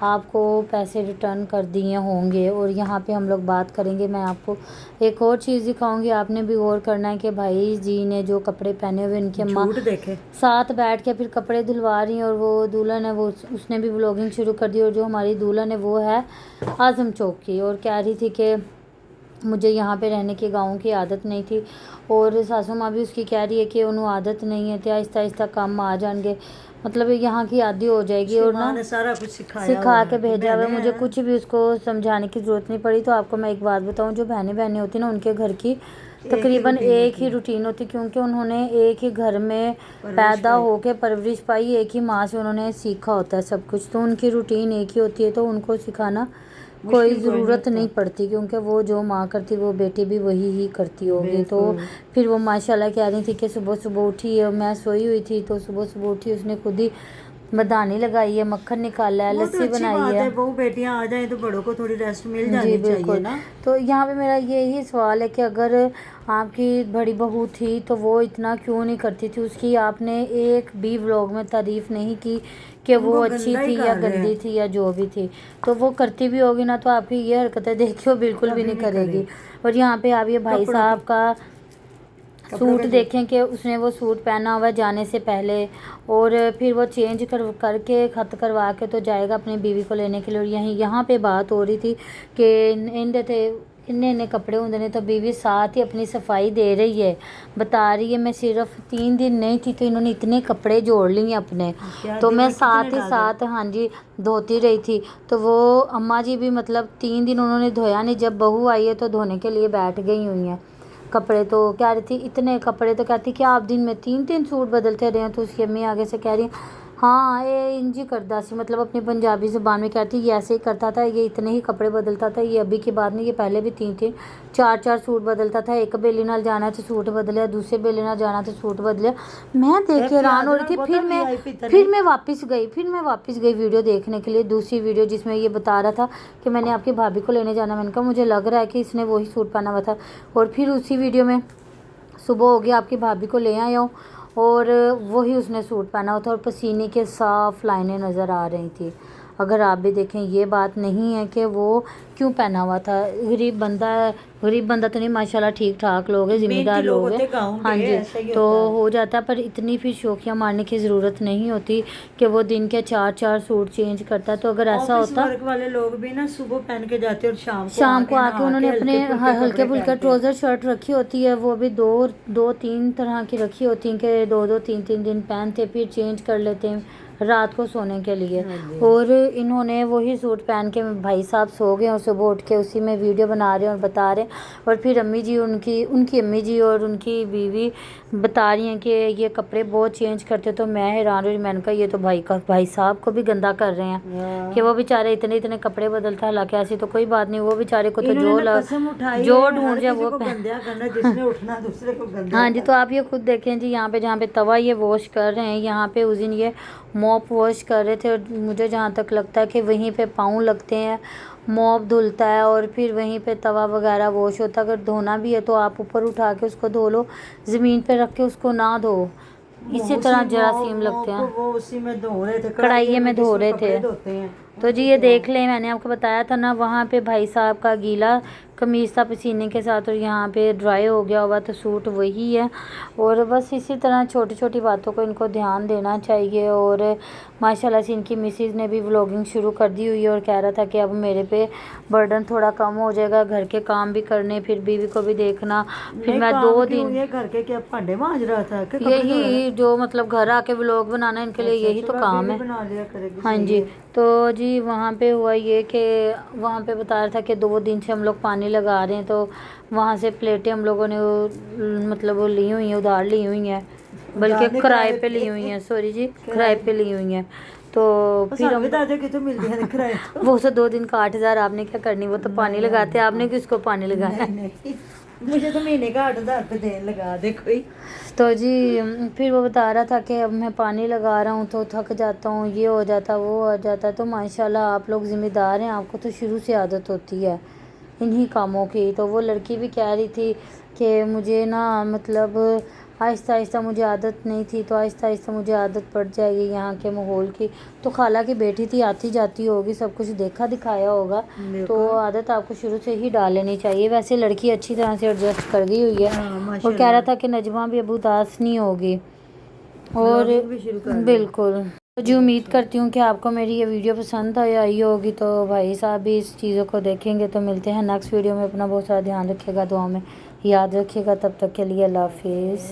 آپ کو پیسے ریٹرن کر دیے ہوں گے۔ اور یہاں پہ ہم لوگ بات کریں گے، میں آپ کو ایک اور چیز دکھاؤں گی، آپ نے بھی غور کرنا ہے کہ بھائی جی نے جو کپڑے پہنے ہوئے ان کے ماں جھوٹ دیکھے ساتھ بیٹھ کے پھر کپڑے دھلوا رہی ہیں، اور وہ دلہن ہے وہ اس نے بھی ولاگنگ شروع کر دی، اور جو ہماری دلہن ہے وہ ہے اعظم چوک کی، اور کہہ رہی تھی کہ مجھے یہاں پہ رہنے کی گاؤں کی عادت نہیں تھی، اور ساسو ماں بھی اس کی کہہ رہی ہے کہ انہوں عادت نہیں ہے، آہستہ آہستہ کام آ جان گے، مطلب یہاں کی عادی ہو جائے گی، اور ماں نا نے سارا کچھ سکھایا سکھا ہوا کے ہے، بھیجا ہوا ہے، بہنیں مجھے ہیں کچھ بھی اس کو سمجھانے کی ضرورت نہیں پڑی۔ تو آپ کو میں ایک بات بتاؤں، جو بہنیں ہوتی ہیں نا ان کے گھر کی تقریباً ایک ہی روٹین ہوتی، کیونکہ انہوں نے ایک ہی گھر میں پیدا ہو کے پرورش پائی، ایک ہی ماں سے انہوں نے سیکھا ہوتا ہے سب کچھ، تو ان کی روٹین ایک ہی ہوتی ہے، تو ان کو سکھانا کوئی ضرورت نہیں پڑتی، کیونکہ وہ جو ماں کرتی وہ بیٹی بھی وہی ہی کرتی ہوگی۔ تو پھر وہ ماشاءاللہ کہہ رہی تھی کہ صبح اٹھی ہے، میں سوئی ہوئی تھی تو صبح اٹھی، اس نے خود ہی مدانی لگائی ہے، مکھن نکالا ہے، وہ تو لسی اچھی بنائی بات ہے۔ ہے، بہو بیٹیاں آ جائیں تو بڑوں کو تھوڑی ریسٹ مل جی جانی چاہیے بالکل۔ نا۔ تو یہاں پہ میرا یہی سوال ہے کہ اگر آپ کی بڑی بہو تھی تو وہ اتنا کیوں نہیں کرتی تھی؟ اس کی آپ نے ایک بھی ولاگ میں تعریف نہیں کی کہ وہ اچھی تھی یا گندی تھی یا جو بھی تھی، تو وہ کرتی بھی ہوگی نا، تو آپ کی یہ حرکتیں دیکھیں وہ بالکل بھی نہیں کرے گی۔ اور یہاں پہ آپ یہ بھائی صاحب کا سوٹ دیکھیں کہ اس نے وہ سوٹ پہنا ہوا ہے جانے سے پہلے، اور پھر وہ چینج کر کے خط کروا کے تو جائے گا اپنی بیوی کو لینے کے لیے، اور یہاں پہ بات ہو رہی تھی کہ انہیں کپڑے ہوندے تو بیوی ساتھ ہی اپنی صفائی دے رہی ہے، بتا رہی ہے میں صرف 3 دن نہیں تھی تو انہوں نے اتنے کپڑے جوڑ لیے اپنے، تو میں ساتھ ہی ساتھ ہاں جی دھوتی رہی تھی۔ تو وہ اماں جی بھی مطلب 3 دن انہوں نے دھویا نہیں، جب بہو آئی ہے تو دھونے کے لیے بیٹھ گئی ہوئی ہیں کپڑے، تو کہہ رہی تھی اتنے کپڑے، تو کہتی کہ آپ دن میں 3 سوٹ بدلتے رہے ہیں، تو اس کی امی آگے سے کہہ رہی ہیں ہاں یہ انجی کردا سی، مطلب اپنی پنجابی زبان میں کہتی یہ ایسے ہی کرتا تھا، یہ اتنے ہی کپڑے بدلتا تھا، یہ ابھی کی بات نہیں، یہ پہلے بھی 3 4 سوٹ بدلتا تھا، ایک بیلی نال جانا تو سوٹ بدلیا، دوسرے بیلی نال جانا تو سوٹ بدلیا۔ میں دیکھ کے حیران ہو رہی تھی، پھر میں واپس گئی ویڈیو دیکھنے کے لیے، دوسری ویڈیو جس میں یہ بتا رہا تھا کہ میں نے آپ کی بھابھی کو لینے جانا، میں نے کہا مجھے لگ رہا ہے کہ اس نے وہی سوٹ پہنا ہوا تھا، اور پھر اسی ویڈیو میں صبح ہو گیا آپ کی بھابھی کو لے آیا ہوں، اور وہی اس نے سوٹ پہنا ہوا تھا، اور پسینے کے صاف لائنیں نظر آ رہی تھی۔ اگر آپ بھی دیکھیں یہ بات نہیں ہے کہ وہ کیوں پہنا ہوا تھا، غریب بندہ تو نہیں، ماشاءاللہ ٹھیک ٹھاک لوگ ہیں، ذمہ دار لوگ ہیں، ہاں جی، تو ہو جاتا ہے، پر اتنی پھر شوخیاں مارنے کی ضرورت نہیں ہوتی کہ وہ دن کے 4 سوٹ چینج کرتا ہے۔ تو اگر ایسا ہوتا، آفس ورک والے لوگ بھی نا صبح پہن کے جاتے اور شام کو آ کے انہوں نے اپنے ہلکے پھلکے ٹروزر شرٹ رکھی ہوتی ہے، وہ بھی 2 3 طرح کی رکھی ہوتی ہیں کہ 2 3 دن پہنتے پھر چینج کر لیتے ہیں رات کو سونے کے لیے، اور انہوں نے وہی سوٹ پہن کے بھائی صاحب سو گئے، اور صبح اٹھ کے اسی میں ویڈیو بنا رہے ہیں اور بتا رہے ہیں، اور پھر امی جی ان کی امی جی اور ان کی بیوی بتا رہی ہیں کہ یہ کپڑے بہت چینج کرتے، تو میں حیران ہوئی، میں نے کہا یہ تو بھائی صاحب کو بھی گندا کر رہے ہیں کہ وہ بیچارے اتنے کپڑے بدلتا ہے، حالانکہ ایسی تو کوئی بات نہیں، وہ بیچارے کو تو جو ڈھونڈ جائے وہ ہاں جی۔ تو آپ یہ خود دیکھیں جی، یہاں پہ جہاں پہ توا یہ واش کر رہے ہیں، یہاں پہ اس دن یہ موپ واش کر رہے تھے، اور مجھے جہاں تک لگتا ہے کہ وہیں پہ پاؤں لگتے ہیں، موپ دھلتا ہے، اور پھر وہیں پہ توا وغیرہ واش ہوتا ہے۔ اگر دھونا بھی ہے تو آپ اوپر اٹھا کے اس کو دھو لو، زمین پہ رکھ کے اس کو نہ دھو، اسی طرح جراثیم لگتے ہیں، وہ اسی میں دھو رہے تھے، کڑھائی میں دھو رہے تھے۔ تو جی یہ دیکھ لیں، میں نے آپ کو بتایا تھا نا، وہاں پہ بھائی صاحب کا گیلا قمیص تھا پسینے کے ساتھ، اور یہاں پہ ڈرائی ہو گیا ہوا تو سوٹ وہی ہے، اور بس اسی طرح چھوٹی چھوٹی باتوں کو ان کو دھیان دینا چاہیے۔ اور ماشاءاللہ سے ان کی مسز نے بھی ولاگنگ شروع کر دی ہوئی ہے، اور کہہ رہا تھا کہ اب میرے پہ برڈن تھوڑا کم ہو جائے گا، گھر کے کام بھی کرنے، پھر بیوی کو بھی دیکھنا، پھر میں 2 دن گھر کے کیا بھانڈے مانج رہا تھا، یہی جو مطلب گھر آ کے ولاگ بنانا ان کے لیے یہی تو کام ہے، ہاں جی۔ تو جی وہاں پہ ہوا یہ کہ وہاں پہ بتا رہا تھا کہ 2 دن سے ہم لوگ پانی لگا رہے ہیں، تو وہاں سے پلیٹیں ہم لوگوں نے مطلب وہ لی ہوئی ہیں، ادھار لی ہوئی ہیں، بلکہ کرائے پہ لی ہوئی ہیں، سوری جی کرائے پہ لی ہوئی ہیں، تو پھر وہ تو 2 دن کا 8,000 آپ نے کیا کرنی، وہ تو پانی لگاتے، آپ نے کس کو پانی لگانا ہے، مجھے تو مہینے کا 8,000 روپے دین لگا دے کوئی۔ تو جی پھر وہ بتا رہا تھا کہ اب میں پانی لگا رہا ہوں تو تھک جاتا ہوں، یہ ہو جاتا وہ ہو جاتا، تو ماشاءاللہ آپ لوگ ذمہ دار ہیں، آپ کو تو شروع سے عادت ہوتی ہے انہی کاموں کی۔ تو وہ لڑکی بھی کہہ رہی تھی کہ مجھے نا مطلب آہستہ آہستہ مجھے عادت نہیں تھی، تو آہستہ آہستہ مجھے عادت پڑ جائے گی یہاں کے ماحول کی. تو خالہ کی بیٹی تھی، آتی جاتی ہوگی، سب کچھ دیکھا دکھایا ہوگا، تو بالکل عادت آپ کو شروع سے ہی ڈال لینی چاہیے. ویسے لڑکی اچھی طرح سے ایڈجسٹ کر گئی ہوئی ہے. ہاں اور ماشاء کہہ رہا اللہ. تھا کہ نجمہ بھی اب اداس نہیں ہوگی. اور بلاگنگ بھی شروع کر دی. بالکل جی، امید کرتی ہوں کہ آپ کو میری یہ ویڈیو پسند آئی ہوگی. تو بھائی صاحب بھی اس چیزوں کو دیکھیں گے. تو ملتے ہیں نیکسٹ ویڈیو میں. اپنا بہت سارا دھیان رکھیے گا، دعاؤں میں یاد رکھیے گا. تب تک کے لیے اللہ حافظ.